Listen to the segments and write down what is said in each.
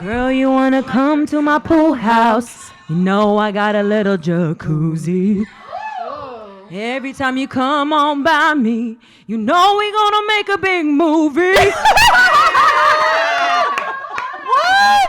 Girl, you wanna come to my pool house? You know I got a little jacuzzi. Every time you come on by me, you know we gonna make a big movie. What?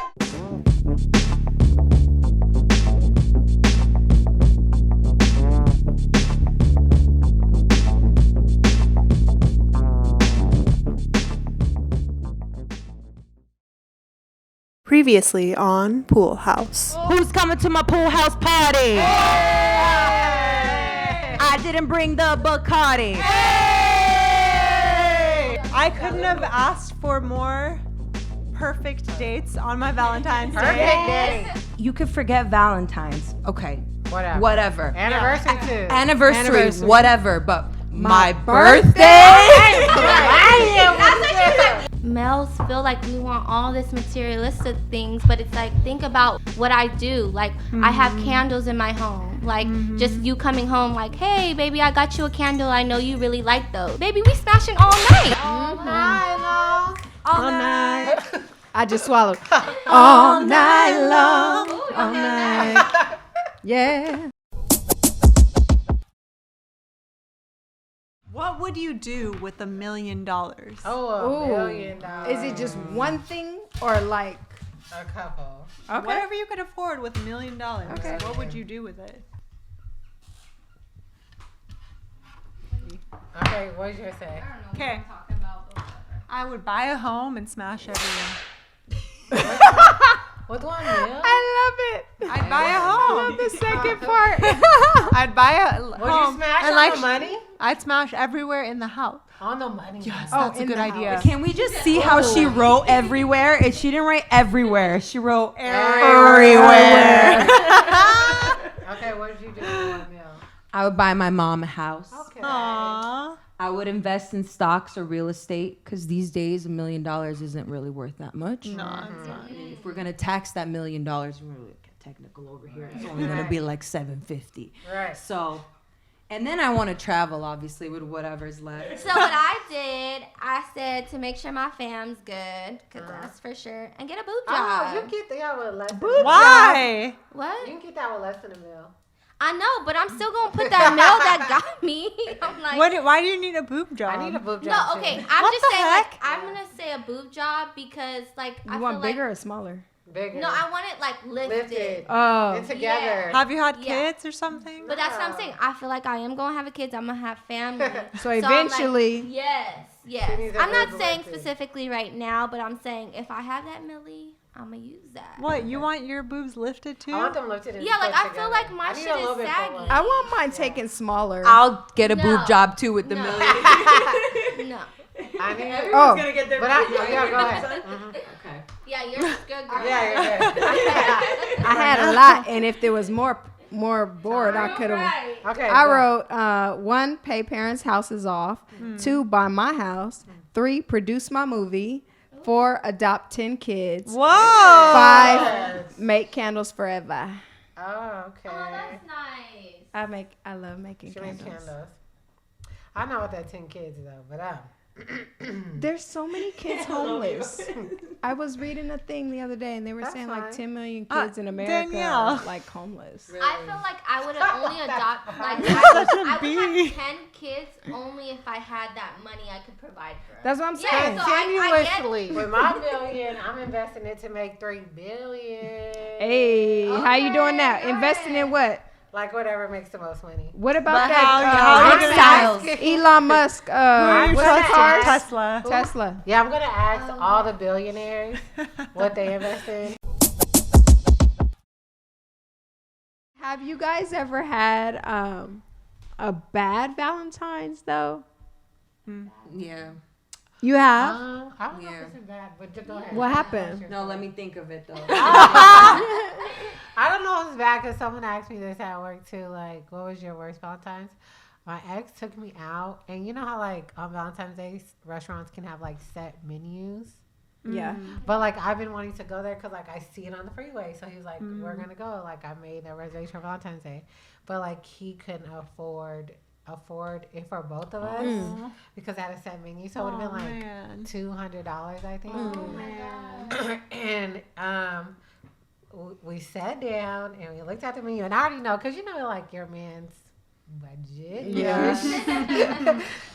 Previously on Pool House. Who's coming to my pool house party? I didn't bring the Bacardi. I couldn't have asked for more perfect dates on my Valentine's Day. You could forget Valentine's. Okay. Whatever. Anniversary too. Anniversary, whatever. But my birthday? Males feel like we want all this materialistic things, but it's like, think about what I do. Like, I have candles in my home. Like, just you coming home like, hey, baby, I got you a candle. I know you really like those. Baby, we smashing all night. All night. I just swallowed. All night long. All night. Yeah. What would you do with $1 million? Oh, $1 million. Is it just one thing or like A couple. okay? Whatever you could afford with $1 million. Okay. What would you do with it? Okay, what did you say? Okay. I would buy a home and smash everyone. With $1 million? I love it. I'd buy a home. The second part. I'd buy a Would home. you smash and all the money? I'd smash everywhere in the house. All the money. Yes, Oh, that's a in good the idea. Can we just see how she wrote everywhere? And she didn't write everywhere. She wrote Everywhere. Okay, what did you do with $1 million? I would buy my mom a house. Okay. Aww. I would invest in stocks or real estate because these days $1 million isn't really worth that much. No, it's not. If we're gonna tax that $1 million, we're gonna get technical over here. It's only gonna be like $750. Right. So, and then I want to travel, obviously, with whatever's left. So what I did, I said to make sure my fam's good, because that's for sure, and get a boob Oh, job. you can get that with less than Why? What? You can get that with less than $1 million. I know, but I'm still going to put that mail that got me. I'm like... Why do you need a boob job? I need a boob job. No, okay, too. I'm What just the saying, heck? like, I'm going to say a boob job because, like, I You feel want like... bigger or smaller? Bigger. No, I want it, like, lifted. Lifted. Oh. And together. Have you had Yeah. kids or something? But that's what I'm saying. I feel like I am going to have a kids. I'm going to have family. So I'm like, eventually. yes. She needs a I'm not boob saying lifted. specifically right now, but I'm saying if I have that milli, I'm going to use that. What, you want your boobs lifted too? I want them lifted and Yeah, like, put I feel together. like my I need shit a is little bit saggy. fuller. I want mine taken smaller. I'll get a No. boob job too with the No. $1 million. No. I need it. Oh. gonna get their But boob job. yeah, go ahead. Okay. Yeah, yours is good, girl. Yeah, you're good. I had a lot, and if there was more board, I could have. Right. Okay. I go. wrote 1, pay parents' houses off. 2, buy my house. 3, produce my movie. 4, adopt 10 kids. Whoa! 5, make candles forever. Oh, okay. Oh, that's nice. I love making She makes candles. candles. I know what that 10 kids though, but There's so many kids homeless. I was reading a thing the other day, and they were That's saying fine. like 10 million kids in America Danielle. are like homeless. I feel like I would have only adopted, like, I would bee. have 10 kids only if I had that money I could provide for them. That's what I'm Yeah, saying. so I continuously with my $1 million, I'm investing it to make $3 billion. Hey, how you doing now? Okay, Investing in go what? Like whatever makes the most money. What about But that? how are you gonna Styles. Elon Musk. Who are you What's the trusting? cars? Tesla. Tesla. Yeah, I'm gonna ask all the billionaires what they invest in. Have you guys ever had a bad Valentine's though? Yeah. You have? I don't know Yeah. if this is bad, but just go ahead. What happened? No, let me think of it though. I don't know if it's bad because someone asked me this at work too. Like, what was your worst Valentine's? My ex took me out, and you know how like on Valentine's Day restaurants can have like set menus. Yeah. But like I've been wanting to go there because like I see it on the freeway. So he was like, "We're gonna go." Like I made a reservation for Valentine's Day, but like he couldn't afford afford it for both of us because I had a set menu, so it would have been like man. $200, I think. Oh, man. And we sat down and we looked at the menu, and I already know because like your man's budget. Yeah.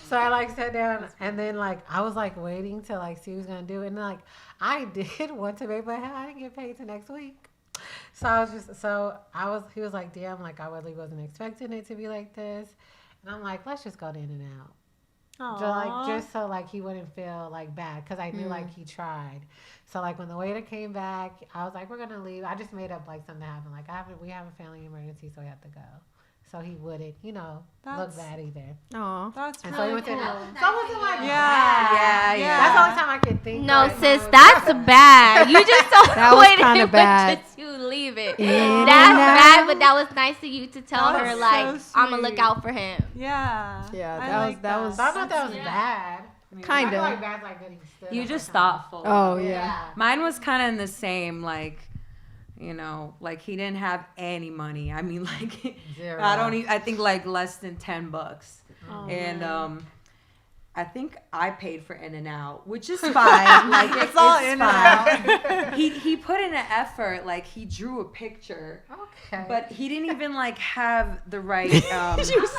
So I like sat down, and then like I was like waiting to like see who's gonna do it, and like I did want to pay, but I didn't get paid till next week. So he was like, damn, like I really wasn't expecting it to be like this, and I'm like, let's just go to In-N-Out. Just so like he wouldn't feel like bad, because I knew like he tried. So like when the waiter came back, I was like, we're gonna leave. I just made up like something happened. Like we have a family emergency, so we have to go. So he wouldn't, look bad either. Aw. That's And really so he went to cool. So it wasn't like Yeah. Yeah. That's the only time I could think. No, like, sis, that's bad. You just told That was wait, kinda it bad. just you leave it. In That's and bad, out. but that was nice of you to tell That her was like so I'm gonna look sweet. out for him. Yeah. Yeah, I that like was So I thought that was bad. Kinda. I feel like bad's like getting stood You up just or something. thoughtful. Oh yeah. Mine was kind of in the same, like, like he didn't have any money. I mean, like, Zero. I think like less than $10. Oh, And man. I think I paid for In-N-Out, which is fine. Like it's all fine. In-N-Out. He put in an effort. Like he drew a picture, Okay. but he didn't even like have the right You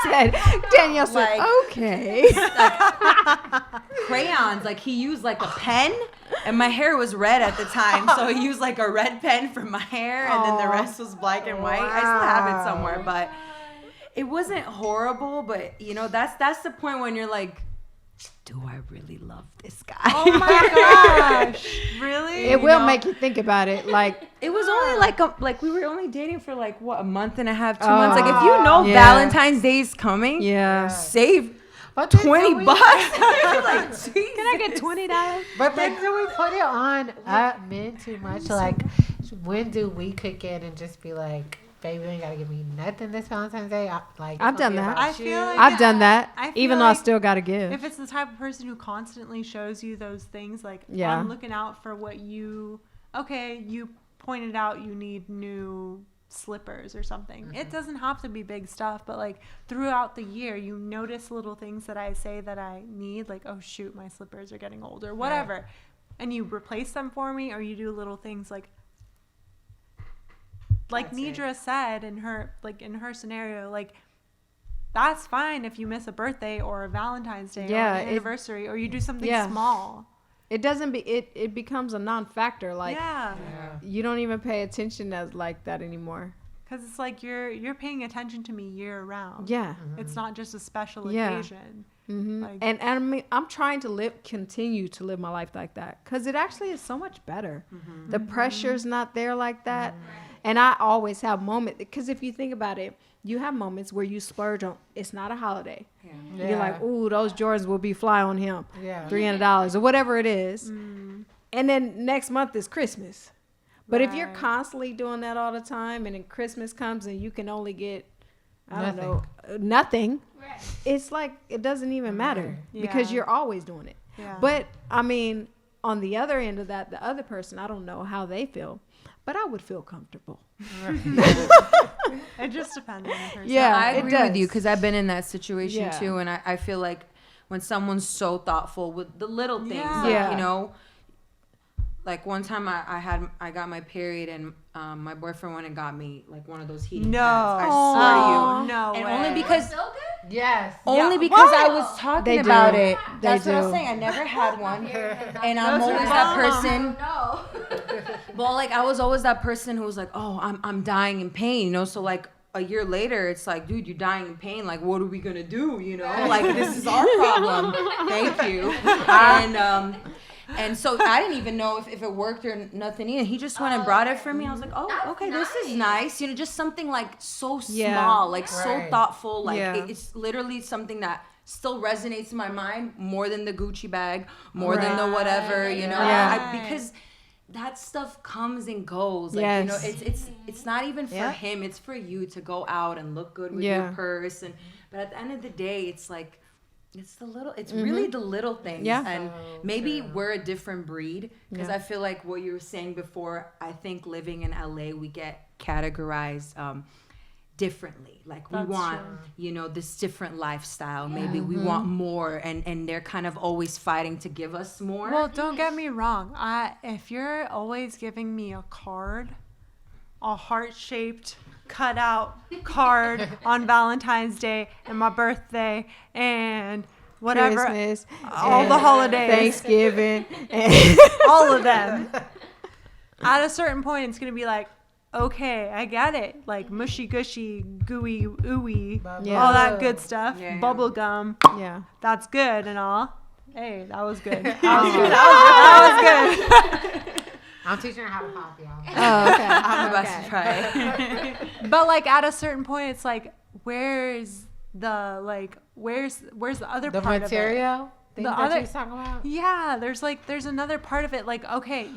said Danielle said Like- okay. crayons. Like he used like a pen, and my hair was red at the time, so he used like a red pen for my hair, and then the rest was black and white. I still have it somewhere, but it wasn't horrible. But that's the point when you're like, do I really love this guy? Oh my gosh. Really? It will make you think about it. Like It was only like we were only dating for like what, a month and a half, 2 Oh. months. Like if you know Yeah. Valentine's Day is coming, yeah. save But then $20. do we- Like, can I get $20? But then do we put it on men too much? Like, when do we kick in and just be like, baby, you ain't gotta give me nothing this Valentine's Day? I've done that. I feel like I've done that. I feel Even though I like still gotta give. if it's the type of person who constantly shows you those things, like Yeah. I'm looking out for what you pointed out you need new slippers or something. It doesn't have to be big stuff, but like throughout the year you notice little things that I say that I need, like, oh shoot, my slippers are getting old or whatever. And you replace them for me, or you do little things like Nidra said in her scenario, like that's fine if you miss a birthday or a Valentine's Day or an anniversary, or you do something small. It doesn't be it becomes a non-factor. Like Yeah. you don't even pay attention as like that anymore. Because it's like you're paying attention to me year round. Yeah. It's not just a special Yeah. occasion. Hmm. Like, And I mean, I'm trying to continue to live my life like that, because it actually is so much better. The pressure's not there like that. And I always have moments, because if you think about it, you have moments where you splurge on, it's not a holiday. You're like, ooh, those Jordans will be fly on him. Yeah. $300 or whatever it is. And then next month is Christmas. But if you're Right. constantly doing that all the time, and then Christmas comes and you can only get, I don't Nothing. know, nothing, it's like it doesn't even matter because Yeah. you're always doing it. Yeah. But I mean, on the other end of that, the other person, I don't know how they feel, but I would feel comfortable. it just depends on the person. Yeah, I it agree with you, does. because I've been in that situation Yeah. too, and I feel like when someone's so thoughtful with the little things, Yeah. like, Yeah. like one time I got my period, and my boyfriend went and got me like one of those heating No. pads. I swear to you. No And way. only because Yes. Only Yeah. because I Whoa. was talking They do. about it. They That's what I was do. saying. I never had one, and I'm Those are always that bomb. person. No. Well, like I was always that person who was like, "Oh, I'm dying in pain," So like a year later, it's like, "Dude, you're dying in pain. Like, what are we gonna do?" Like this is our problem. Thank you. And so I didn't even know if it worked or nothing either. He just went and brought it for me. I was like, "Oh, okay, this is nice." Just something like so Yeah. small, like so Right. thoughtful. Like Yeah. it's literally something that still resonates in my mind more than the Gucci bag, more than the whatever, Yeah. because that stuff comes and goes. Like, Yes. it's not even for Yeah. him. It's for you to go out and look good with Yeah. your purse. But at the end of the day, it's like, it's really the little things. Yeah. And maybe we're a different breed, because Yeah. I feel like what you were saying before, I think living in LA, we get categorized differently. Like we That's want, true. you know, this different lifestyle. Maybe we want more, and they're kind of always fighting to give us more. Well, don't get me wrong. If you're always giving me a card, a heart-shaped cutout card on Valentine's Day and my birthday and whatever, Christmas, all the holidays, Thanksgiving. all of them. At a certain point, it's gonna be like, okay, I get it. Like mushy gushy, gooey ooey, Yeah. all that good stuff. Yeah, yeah. Bubble gum, Yeah. that's good and all. Hey, that was good. That was good. I'm teaching her how to pop, y'all. Oh, okay. I'm about to try it. But like at a certain point, it's like, where's the other The part of it? material thing The that other- you was talking about? Yeah, there's another part of it. Like, okay,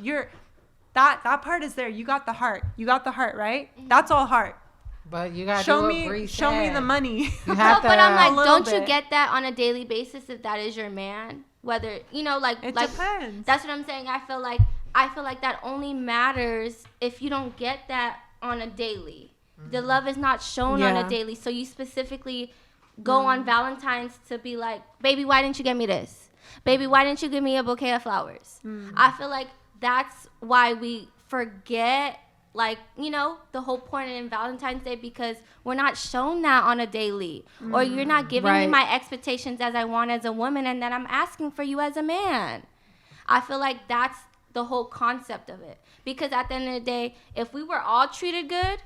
that part is there. You got the heart, right? That's all heart. But you gotta Show do what me Bree the said. money. You No, have to. but I'm like, little don't you bit. get that on a daily basis if that is your man? Whether like It like depends. that's what I'm saying. I feel like that only matters if you don't get that on a daily. The love is not shown on Yeah. a daily. So you specifically go on Valentine's to be like, baby, why didn't you get me this? Baby, why didn't you give me a bouquet of flowers? I feel like that's why we forget, like, you know, the whole point in Valentine's Day, because we're not shown that on a daily. Or you're not giving me Right. my expectations as I want as a woman, and then I'm asking for you as a man. I feel like that's the whole concept of it. Because at the end of the day, if we were all treated good,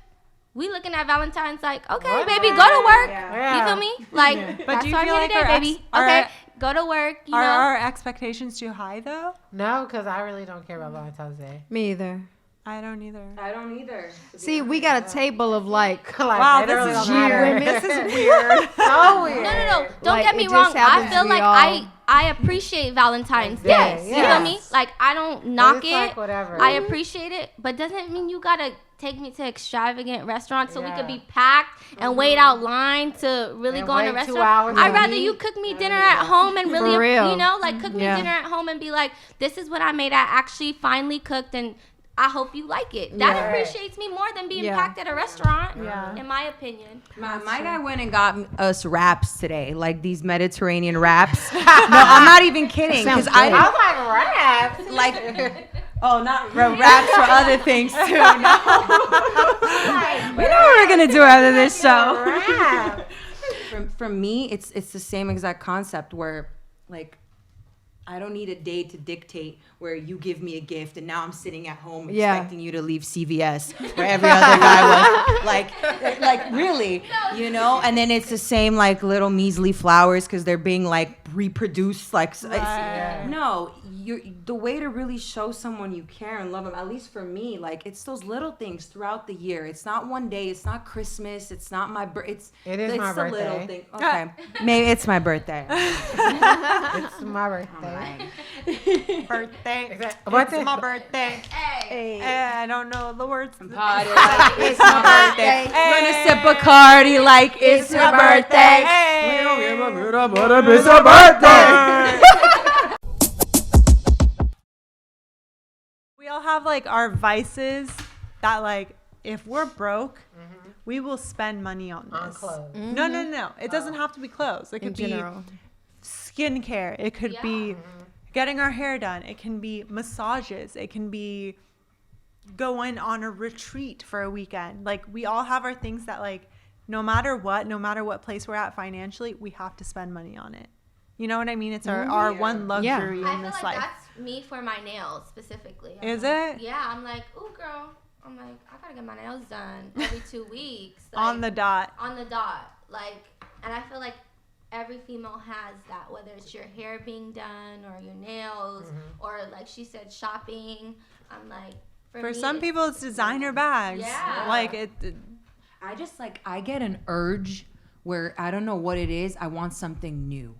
we looking at Valentine's like, okay, What? baby, go to work. Yeah. You feel me? Like, But that's do you why I'm feel here like today, our baby. our Okay, ex- go to work. You Are know. our expectations too high though? No, because I really don't care about Valentine's Day. Me either. I don't either. I don't either. See, we got a table of like Like, Wow, it this really is don't matter. women. This is weird. So weird. No. Don't Like, get me it wrong. just I happens feel to be like all- I appreciate Valentine's Day. Yes, You feel me? yes. Like, I don't But knock it's it. like whatever. I appreciate it, but doesn't mean you gotta take me to extravagant restaurants so we could Yeah. be packed and wait out line to really And go in a wait 2 restaurant. hours I'd to rather eat. you cook me dinner at home and really, For real. you know, like cook me Yeah. dinner at home and be like, this is what I made. I actually finally cooked and I hope you like it. That Yeah. appreciates me more than being Yeah. packed at a restaurant, Yeah. in my opinion. My guy went and got us wraps today, like these Mediterranean wraps. No, I'm not even kidding, because Sounds I I was like, raps. like. Oh, not wraps for other things too. No. We know what we're gonna do after this show. Rap. For me, it's the same exact concept where, like, I don't need a day to dictate where you give me a gift and now I'm sitting at home Yeah. expecting you to leave CVS where every other guy was. Like really, you know? And then it's the same, like, little measly flowers because they're being, like, reproduced. Like, no, the way to really show someone you care and love them, at least for me, like, it's those little things throughout the year. It's not one day. It's not Christmas. It's not my birthday. It is it's my the little birthday. thing. Okay, maybe it's my birthday. It's my birthday. Birthday. Birthday. It's my birthday. Hey. I don't know the words. Party like it's my birthday. We're gonna sip Bacardi like it's your birthday. We all have like our vices that, like, if we're broke, we will spend money on this. On clothes. No. It doesn't have to be clothes. It in could be general. skincare. It could Yeah. be getting our hair done. It can be massages. It can be going on a retreat for a weekend. Like, we all have our things that, like, no matter what place we're at financially, we have to spend money on it. You know what I mean? It's our one luxury I in feel this like life. that's me for my nails specifically. Is like, it? Yeah, I'm like, ooh, girl. I'm like, I gotta get my nails done every 2 weeks. On the dot. On the dot. Like, and I feel like every female has that, whether it's your hair being done or your nails or, like she said, shopping. I'm like, For me, some people, it's designer bags. Yeah. Like, I get an urge where I don't know what it is. I want something new.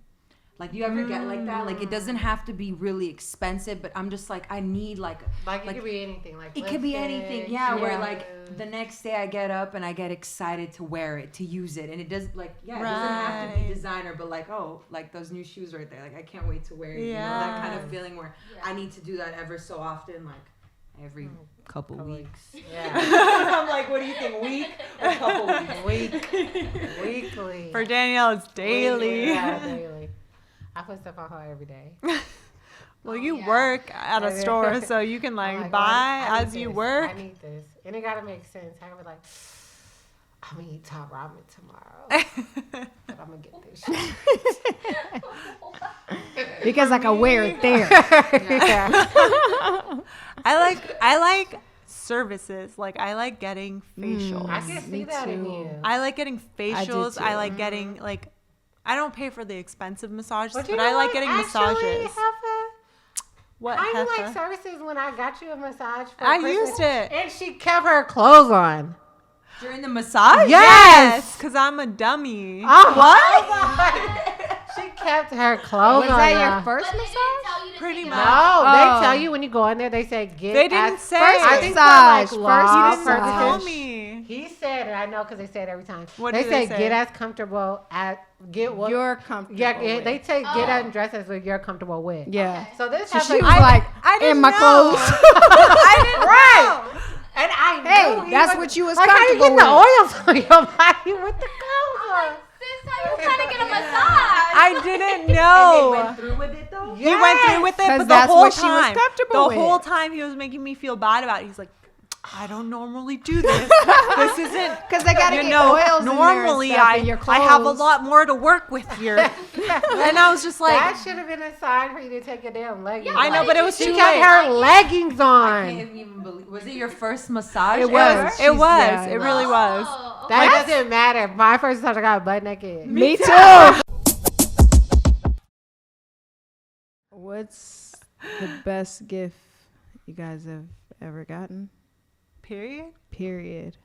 Like, do you ever get like that? Like, it doesn't have to be really expensive, but I'm just like, I need like Like it could be anything. Like it could be anything, yeah. Where shoes. like the next day I get up and I get excited to wear it, to use it, and it does like it doesn't have to be Right. designer, but like, oh, like those new shoes right there, like I can't wait to wear it. You know, that kind of feeling where I need to do that ever so often, like Every couple weeks. Yeah. I'm like, what do you think? Week or couple weeks? Weekly. For Danielle, it's daily. Yeah, daily. I put stuff on her every day. Well, you work at a store, so you can I'm like like, buy I need as you this. work. I need this. And it gotta make sense. I gotta be like, I'm gonna eat top ramen tomorrow. But I'm gonna get this shit. Because I can wear it there. I like services. Like I like getting facials. I can see that in you. I like getting facials. too. I like getting like I don't pay for the expensive massages, But but you know I like what? getting Actually, massages. Heffa, What? I Heffa? like services when I got you a massage for I Christmas, used it. and she kept her clothes on. During the massage? Yes, because I'm a dummy. What? She kept her clothes Was on. that y'all. your first massage? Pretty much. No, Oh. they tell you when you go in there. They say get. They didn't say. I think Massage, for like first law You didn't massage. tell me. He said it. I know because they say it every time. What they do say they say? get as comfortable at get what You're comfortable. Yeah, with. they say get as dressed as what you're comfortable with. Yeah. So this So happened. she was like, I didn't in my know. clothes. I didn't know. and I Hey, knew he that's was- what you was like, how you comfortable getting the oils on your body with the clothes on? Sis, how you trying to get a massage? I didn't know. Through with it though? He went through with it, 'Cause but the that's whole what she was time, comfortable the with. whole time he was making me feel bad about it. He's like, I don't normally do this. This isn't. Because they got to You get know, oils normally in there and stuff in your I have a clothes. lot more to work with here. And I was just like, That should have been a sign for you to take your damn leggings. I know, off. but it was She too kept late. her leggings on. Can't even believe. Was it your first massage? It was. It was. Yeah, It really was. Oh, okay. That doesn't matter. My first time I got butt naked. Me too. What's the best gift you guys have ever gotten? Period. Period.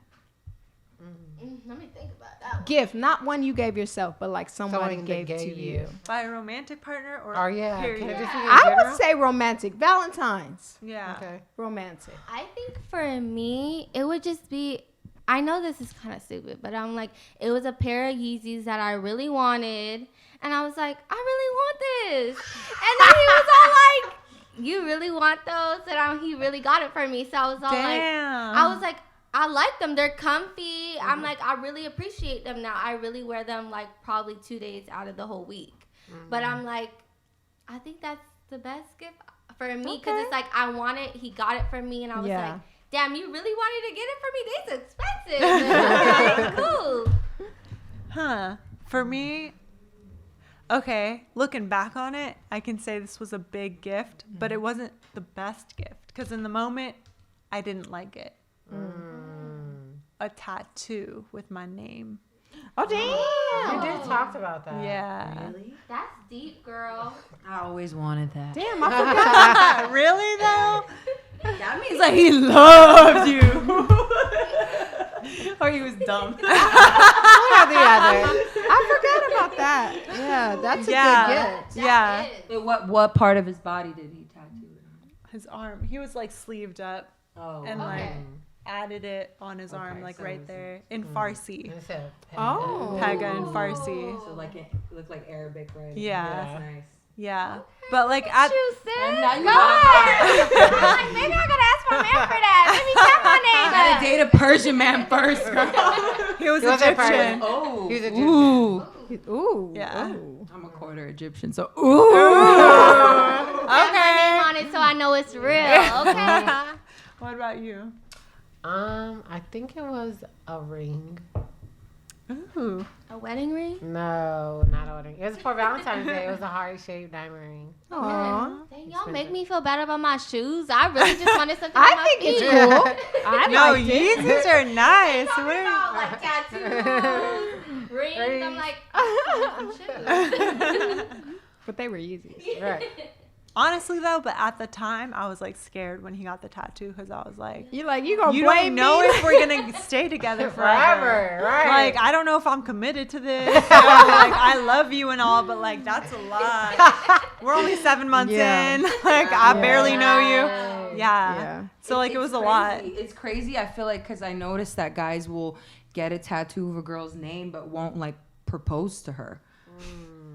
Let me think about that one. Gift, not one you gave yourself, but like somebody Someone gave that to gave you. you. By a romantic partner or Oh yeah. period. Can it just be in I general? would say romantic. Valentine's. Yeah. Okay. Romantic. I think for me, it would just be. I know this is kind of stupid, but I'm like, it was a pair of Yeezys that I really wanted, and I was like, I really want this, and then he was all like, you really want those? And he really got it for me, so I was all like, Damn. I was like, I like them. They're comfy. I'm like, I really appreciate them now. I really wear them like probably 2 days out of the whole week. But I'm like, I think that's the best gift for me because it's like I want it. He got it for me, and I was Yeah. like, damn, you really wanted to get it for me? They's expensive. Okay, cool. Huh. For me, okay, looking back on it, I can say this was a big gift, but it wasn't the best gift because in the moment, I didn't like it. A tattoo with my name. Oh, damn. You did talk about that. Yeah. Really? That's deep, girl. I always wanted that. Damn, I forgot. Really though? That means like he loved you. Or he was dumb. One or the other. I forgot about that. Yeah, that's a Yeah. good gift. Yeah. What part of his body did he tattoo it on? His arm. He was like sleeved up Oh. and Okay. like added it on his arm, like so right it's- there in Farsi. It's a Oh. Pega in Farsi. So like it looked like Arabic, right? Yeah. That's nice. Yeah. But like at You sis. And now you Go ahead. I'm like, maybe I gotta ask my man for that. Let me check my name. gotta date a Persian man first, girl. he was He was a Egyptian. Oh. He's Egyptian. Ooh. Ooh. Yeah. Ooh. I'm a quarter Egyptian, so ooh. Have my Okay. name on it so I know it's real. Okay. What about you? I think it was a ring. Ooh. A wedding ring? No, not a wedding. It was for Valentine's Day. It was a heart-shaped diamond ring. Aw. Dang, y'all make me feel bad about my shoes. I really just wanted something on I my think feet. it's cool. I No, liked it. Yeezys are nice. Talking What are about like tattoos, rings. I'm like, shoes. But they were easy. Right. Honestly though, but at the time I was like scared when he got the tattoo because I was like, You like, you gonna you blame don't know me? if we're gonna stay together forever. Forever, right. Like I don't know if I'm committed to this. You know, like I love you and all, but like that's a lot. We're only 7 months Yeah. in. Like I barely know you. Right. Yeah. Yeah. So like it was a lot. It's crazy. I feel like because I noticed that guys will get a tattoo of a girl's name but won't like propose to her.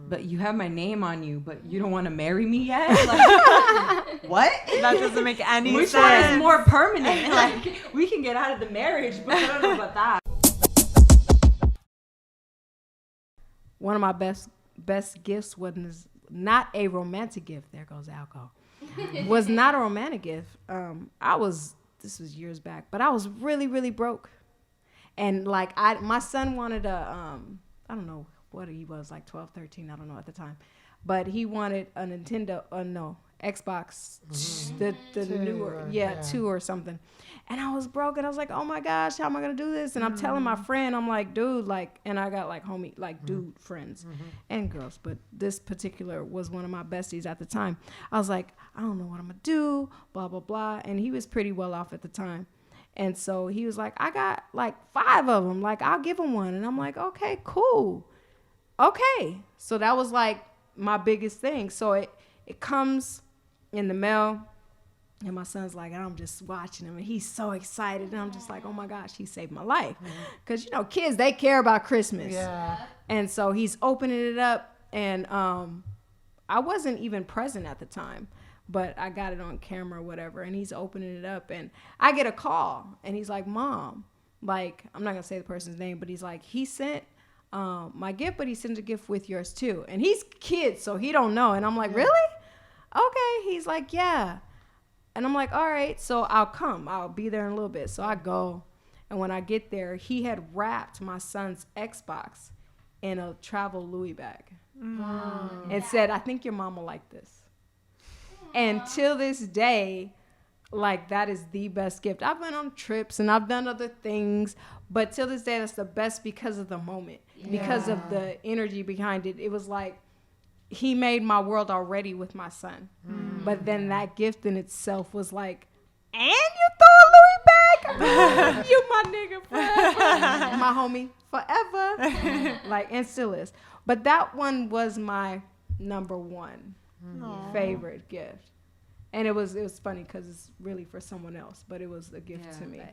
but you have my name on you, but you don't want to marry me yet? Like, what? That doesn't make any Which sense. one is more permanent? Like, we can get out of the marriage, but I don't know about that. One of my best gifts was not a romantic gift. There goes alcohol. Was not a romantic gift. This was years back, but I was really, really broke. And like my son wanted I don't know what he was, like 12, 13, I don't know at the time. But he wanted a Nintendo, Xbox, the newer, 2 or something. And I was broke, and I was like, oh my gosh, how am I gonna do this? And I'm telling my friend, I'm like, dude, like, and I got like homie, like dude friends and girls, but this particular was one of my besties at the time. I was like, I don't know what I'm gonna do, blah, blah, blah. And he was pretty well off at the time. And so he was like, I got like 5 of them, like, I'll give him one. And I'm like, okay, cool. Okay. So that was like my biggest thing. So it comes in the mail. And my son's like, and I'm just watching him, and he's so excited. And I'm just like, oh, my gosh, he saved my life. Because, you know, kids, they care about Christmas. Yeah. And so he's opening it up, and I wasn't even present at the time, but I got it on camera or whatever, and he's opening it up, and I get a call, and he's like, Mom, like, I'm not going to say the person's name, but he's like, he sent my gift, but he sent a gift with yours too. And he's kids, so he don't know. And I'm like, really? Okay. He's like, yeah. And I'm like, all right, so I'll be there in a little bit. So I go, and when I get there, he had wrapped my son's Xbox in a travel Louis bag and said, I think your mom will like this. And till this day, like, that is the best gift. I've been on trips and I've done other things, but till this day, that's the best because of the moment, because of the energy behind it. It was like, he made my world already with my son. But then that gift in itself was like, and you throw a Louis bag? You my nigga forever. My homie forever. Like, and still is. But that one was my number one favorite gift. And it was funny because it's really for someone else, but it was a gift to me.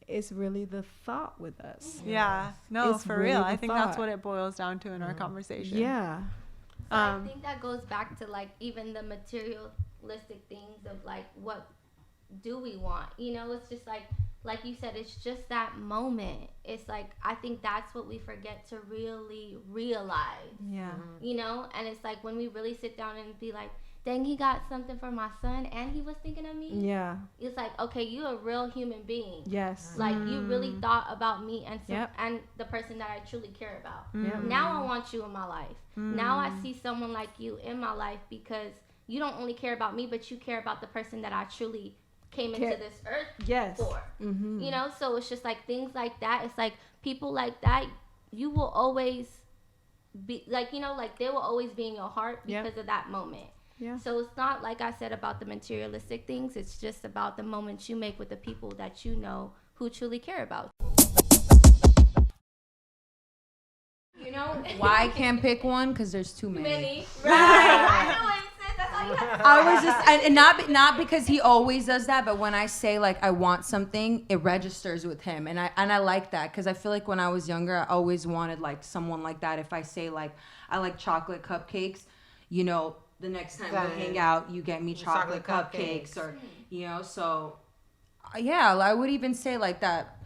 It's really the thought with us. Yeah. No, It's for really real. the I think that's thought. what it boils down to in our conversation. Yeah. So I think that goes back to like even the materialistic things of like what do we want? You know, it's just like you said, it's just that moment. It's like I think that's what we forget to really realize. Yeah. You know, and it's like when we really sit down and be like, dang, he got something for my son and he was thinking of me. Yeah. It's like, okay, you're a real human being. Yes. Like you really thought about me and Yep. and the person that I truly care about. Yep. Now I want you in my life. Now I see someone like you in my life because you don't only care about me, but you care about the person that I truly came into this earth Yes. for. Mm-hmm. You know, so it's just like things like that. It's like people like that, you will always be like, you know, like they will always be in your heart because of that moment. Yeah. So it's not like I said about the materialistic things. It's just about the moments you make with the people that you know who truly care about. You know? Why I can't pick one? Because there's too many. Right. I know it, sis. That's all you have to say. I was just, and not because he always does that, but when I say like I want something, it registers with him, and I like that because I feel like when I was younger, I always wanted like someone like that. If I say like I like chocolate cupcakes, you know, the next time we hang out, you get me chocolate cupcakes, or you know, so yeah, I would even say like that.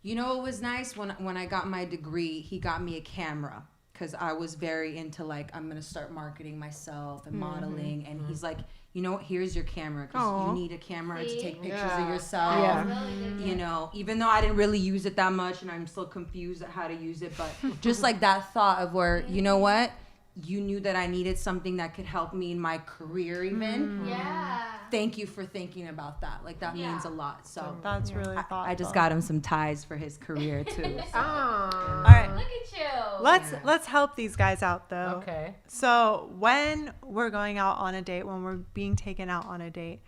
You know, it was nice when I got my degree, he got me a camera because I was very into like, I'm going to start marketing myself and modeling. And he's like, you know what, here's your camera because you need a camera to take pictures of yourself. Yeah. You know, even though I didn't really use it that much and I'm still confused at how to use it. But just like that thought of where, you know what, you knew that I needed something that could help me in my career even. Yeah. Thank you for thinking about that. Like that means a lot. So That's really thoughtful. I just got him some ties for his career too. So. All right. Look at you. Let's help these guys out though. Okay. So when we're going out on a date, when we're being taken out on a date,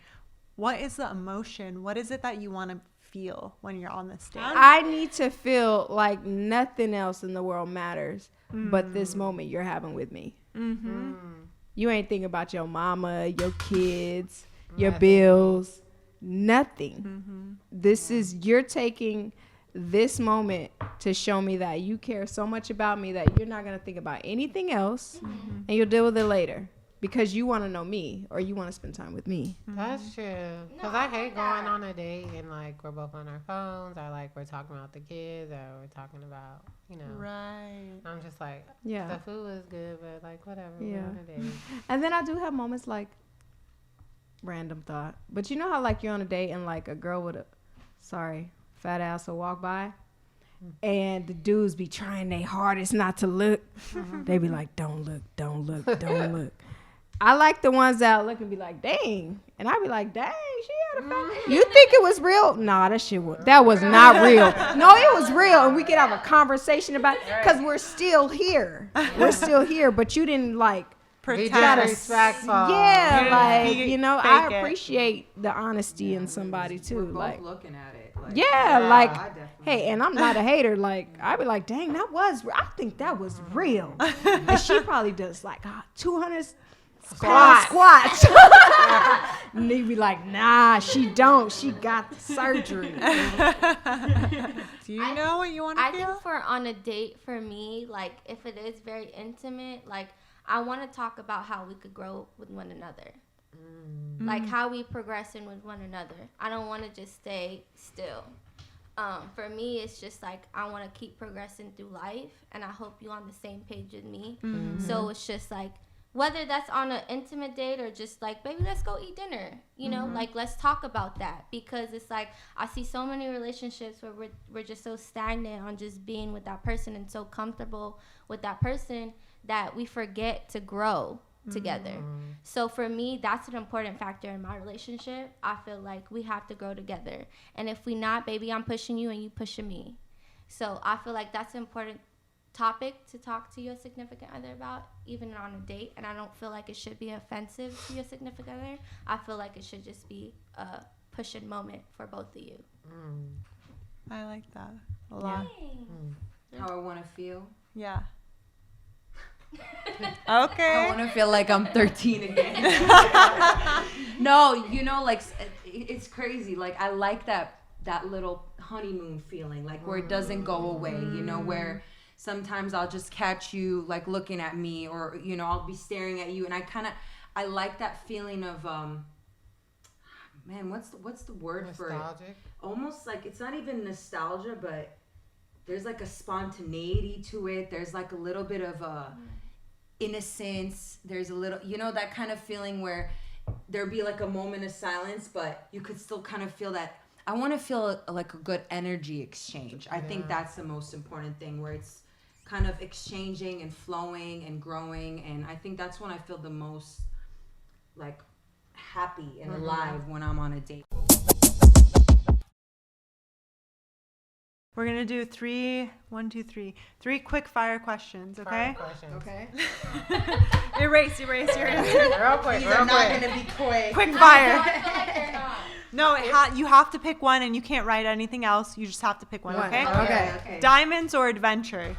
what is the emotion? What is it that you want to feel when you're on this date? I need to feel like nothing else in the world matters but this moment you're having with me. Mm-hmm. You ain't thinking about your mama, your kids, your bills, nothing. This is, you're taking this moment to show me that you care so much about me that you're not going to think about anything else and you'll deal with it later because you want to know me or you want to spend time with me. That's true. Because No, I I hate like that. going on a date and like we're both on our phones or like we're talking about the kids or we're talking about, you know. Right. I'm just like, Yeah. the food is good, but like whatever. Yeah. We're on a date. And then I do have moments like random thought. But you know how like you're on a date and like a girl with a fat ass will walk by and the dudes be trying their hardest not to look. They be like, don't look, don't look, don't look. I like the ones that look and be like, dang. And I be like, dang, she had a fat. You think it was real? Nah, that was not real. No, it was real. And we could have a conversation about it because we're still here. We're still here, but you didn't like, Be Pretend. disrespectful. yeah, You like, didn't you know, fake I it. appreciate the honesty in somebody too. We're both Like, looking at it. Like, yeah, like, I definitely. hey, and I'm not a hater. Like, I be like, dang, I think that was real. And she probably does like 200 squats. And they be like, nah, she don't. She got the surgery. Do you know what you want to I feel? think for on a date for me, like if it is very intimate, like I want to talk about how we could grow with one another. Like how we progressing with one another. I don't want to just stay still. For me, it's just like I want to keep progressing through life, and I hope you on the same page with me. So it's just like whether that's on an intimate date or just like, baby, let's go eat dinner. You know, like let's talk about that, because it's like I see so many relationships where we're just so stagnant on just being with that person and so comfortable with that person that we forget to grow together. So for me, that's an important factor in my relationship. I feel like we have to grow together, and if we not, baby, I'm pushing you and you pushing me. So I feel like that's an important topic to talk to your significant other about, even on a date. And I don't feel like it should be offensive to your significant other. I feel like it should just be a pushing moment for both of you. I like that a lot. How I want to feel. Yeah. I Okay. want to feel like I'm 13 again. No, you know, like it's crazy. Like I like that little honeymoon feeling, like where it doesn't go away. You know, where sometimes I'll just catch you like looking at me, or you know, I'll be staring at you, and I like that feeling of man, what's the word for it? Nostalgic. Almost like it's not even nostalgia, but there's like a spontaneity to it. There's like a little bit of a innocence. There's a little, you know, that kind of feeling where there'd be like a moment of silence, but you could still kind of feel that. I want to feel like a good energy exchange. I think that's the most important thing, where it's kind of exchanging and flowing and growing. And I think that's when I feel the most like happy and alive, when I'm on a date. We're going to do three quick fire questions, okay? Okay. Erase your answer. Real quick, real quick. to be quick. Quick fire. I feel like they're not. No, you have to pick one, and you can't write anything else. You just have to pick one, okay? Okay. Diamonds or adventure?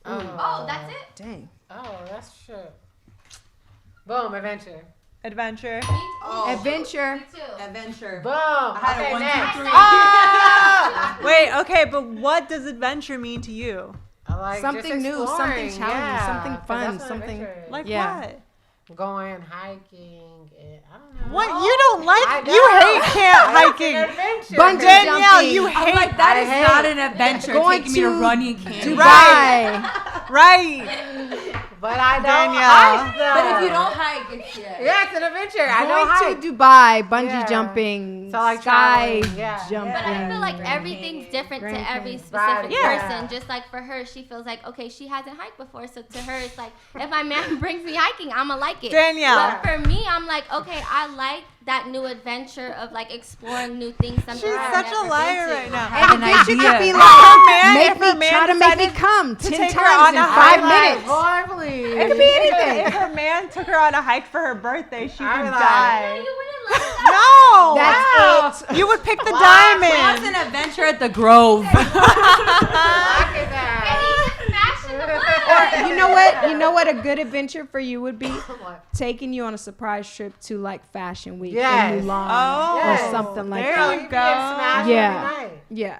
Oh, that's it? Dang. Oh, that's true. Boom, adventure. Adventure. Adventure. Me too. Adventure. Boom. had a Okay, 1, 2, next. 3. Wait, okay, but what does adventure mean to you? I like Something just new, exploring, something challenging, yeah, something 'cause fun, that's what something- adventure is. Like Yeah. what? Going hiking. I don't know. What? You don't like? I You know. hate camp hiking. Adventure. Bungee Danielle, jumping. you I'm hate. like, that I is hate not an adventure. going Taking me to to running camp. Dubai. Right. But I don't Danielle. hike though. But if you don't hike, it's Yeah, it's an adventure. I don't Going hike. to Dubai, bungee Yeah. jumping, So, like, sky traveling, yeah. jumping. But I feel like everything's different Grand to every Canyon. specific Right, person. yeah. Just like for her, she feels like, okay, she hasn't hiked before. So to her, it's like, if my man brings me hiking, I'ma like it. Danielle. But for me, I'm like, okay, I like that new adventure of like exploring new things. Something She's I've such a never been liar to. right now. have an Adventure idea. could be If like, her man- make if her me, man try to make me decided come to 10 take her times on in a 5 hike, minutes. Boy, please. It could be anything. If her man took her on a hike for her birthday, she I'd would be like, No, die. you wouldn't like that. No. That's it. You would pick the What's diamond. an adventure at the Grove? Look at that. Baby, just smash in the butt. You know what a good adventure for you would be? What? Taking you on a surprise trip to like Fashion Week Yes. in Mulan Oh. or something like there that. you You go. get smashed Yeah. every night. Yeah.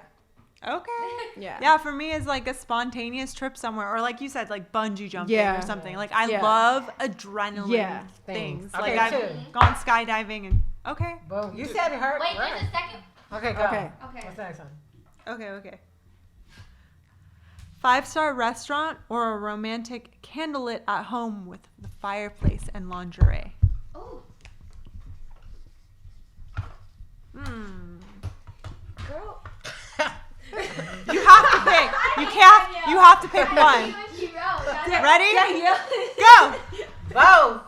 Okay. Yeah. Yeah, for me it's like a spontaneous trip somewhere, or like you said, like bungee jumping Yeah. or something. Like I Yeah. love adrenaline Yeah. things. Okay, Like two. I've gone skydiving and okay. Boom. You said it hurt. Wait, right. there's a second. Okay, go. Okay. Okay. What's the next one? Okay. 5-star restaurant or a romantic candlelit at home with the fireplace and lingerie. Ooh. Girl. You have to pick. You can't. You have to pick one. Ready? Go. Both.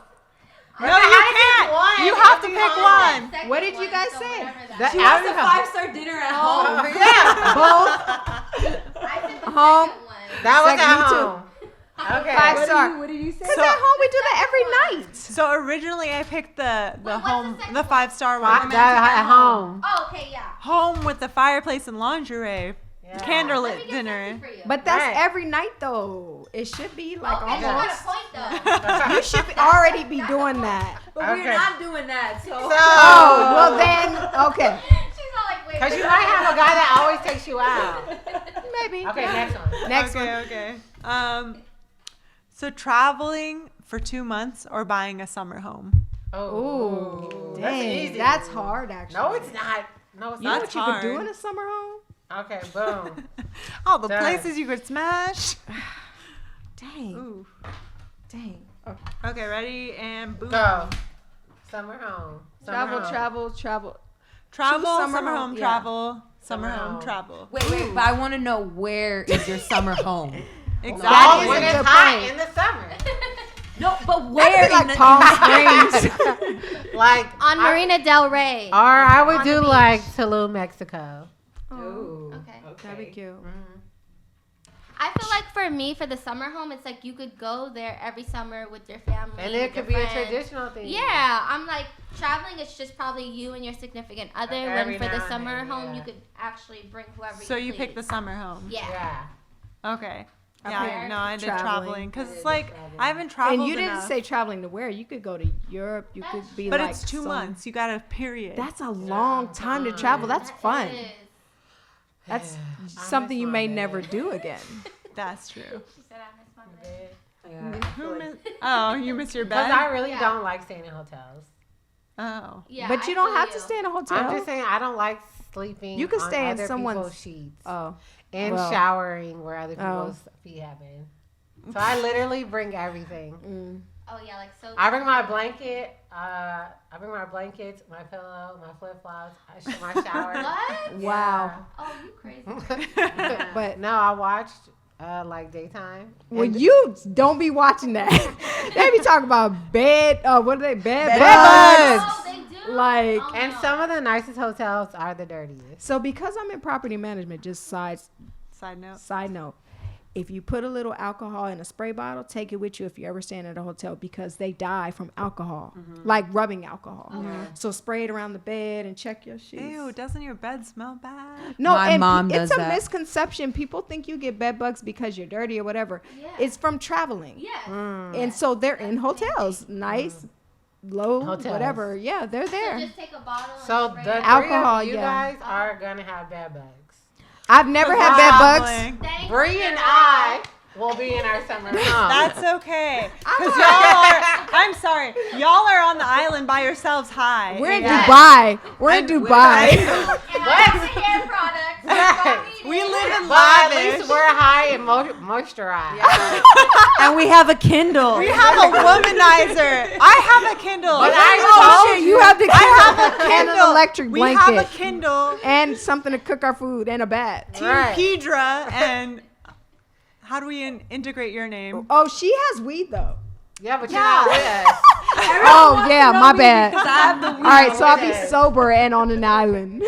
No, you can't. You have to pick one. What did you guys say? She wants a 5-star dinner at home. Yeah, both. Home. That was Second, at me too. home. Okay. 5-star. What did you say? Because at home we do that every night. So originally I picked the what's home, the second the one? 5-star one. That at home. Oh, okay, yeah. Home with the fireplace and lingerie. Yeah. Let Candlelit me get dinner. something for you. But that's Right. every night though. It should be like okay, you got almost. a point though. You should already be doing that. But Okay. we're not doing that. So. Oh, well then, okay. She's all like, wait. Because you might have a guy that always takes you out. Maybe. Okay, next one. Next one. Okay. So traveling for 2 months or buying a summer home. Ooh, That's dang, easy. that's hard actually. No, it's not. No, it's You know not. what you could do hard. in a summer home? Okay, boom. All the Done. places you could smash. Dang, Ooh. dang. Okay, ready and boom. Go. Summer home. Summer home. Travel. Travel, Choose summer, summer home, home, travel, summer Summer home, home. travel. Wait, but I want to know, where is your summer home? Exactly. That is When a it's good hot point. in the summer. No, but That'd where? be like in the- Palm Springs. Like, On Marina Del Rey. or I would On do the like Tulum, Mexico. Ooh, Okay. that'd be cute. I feel like for me, for the summer home, it's like you could go there every summer with your family. And it with could your be a friends. traditional thing. Yeah, I'm like traveling. It's just probably you and your significant other. Every When for now the and summer then, home, yeah. you could actually bring whoever. So you please. picked the summer home. Yeah. Yeah. Okay. I Yeah, picked no, I did traveling. traveling because it's like I haven't And traveled you didn't enough. say traveling to where? You could go to Europe. You could be But like. it's 2 some- monents. You got a period. That's a long time to travel. That's That fun. is. That's I something miss you my may bed. never do again. That's true. She said I missed my bed. Yeah. Who miss- oh, you miss your Because bed? I really Yeah. don't like staying in hotels. Oh. Yeah, But I you don't feel have to you. stay in a hotel. I'm just saying I don't like sleeping. You could on stay in other someone's- people's sheets Oh, and well. showering where other Oh. people's feet have been. So I literally bring everything. Oh yeah, like so. I bring my blanket. I bring my blankets, my pillow, my flip flops, my shower. What? wow. Oh, you crazy. But No, I watched like daytime. well, And- you don't be watching that. They be talking about bed. What are they? Bed bugs. Oh, they do. Like- Oh, And no. some of the nicest hotels are the dirtiest. So because I'm in property management, just Side note. side note, if you put a little alcohol in a spray bottle, take it with you if you're ever staying at a hotel because they die from alcohol, like rubbing alcohol. So spray it around the bed and check your sheets. Ew, doesn't your bed smell bad? No, My and mom it's does a that. misconception. People think you get bed bugs because you're dirty or whatever. Yeah. It's from traveling. Yes. And so they're in hotels, nice, low, Hotels. whatever. Yeah, they're So there. just take a bottle. So and the spray it. Alcohol, three of you yeah. guys are gonna have bed bugs. I've never had bed bugs. Traveling. Thanks, Bree and girl. I will be in our summer home. That's okay. Because y'all are, I'm sorry, y'all are on the island by yourselves high. We're in Yeah. Dubai. We're in And- Dubai. And I have the hair products. Right. We live in but at lavish. least we're high and moisturized. And we have a Kindle. We have a womanizer. I have a Kindle. But Oh shit! You have the I have a Kindle and Kindle. an electric We blanket have a Kindle, and something to cook our food and a bat. Team Right. Pedra, and how do we integrate your name? Oh, she has weed though. Yeah, but you're not with us. Oh yeah, my bad. I have the All right, so I'll be Yes. sober and on an island.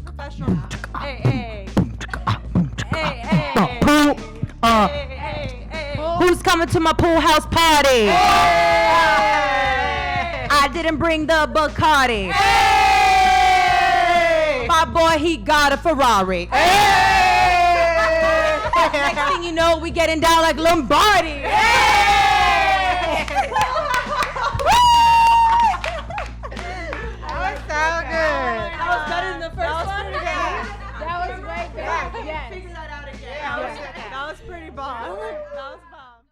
Professional. Hey, hey. Hey, hey. Who, Hey, hey, hey. who's coming to my pool house party? I didn't bring the Bacardi. My boy, he got a Ferrari. Next thing you know, we getting down like Lombardi.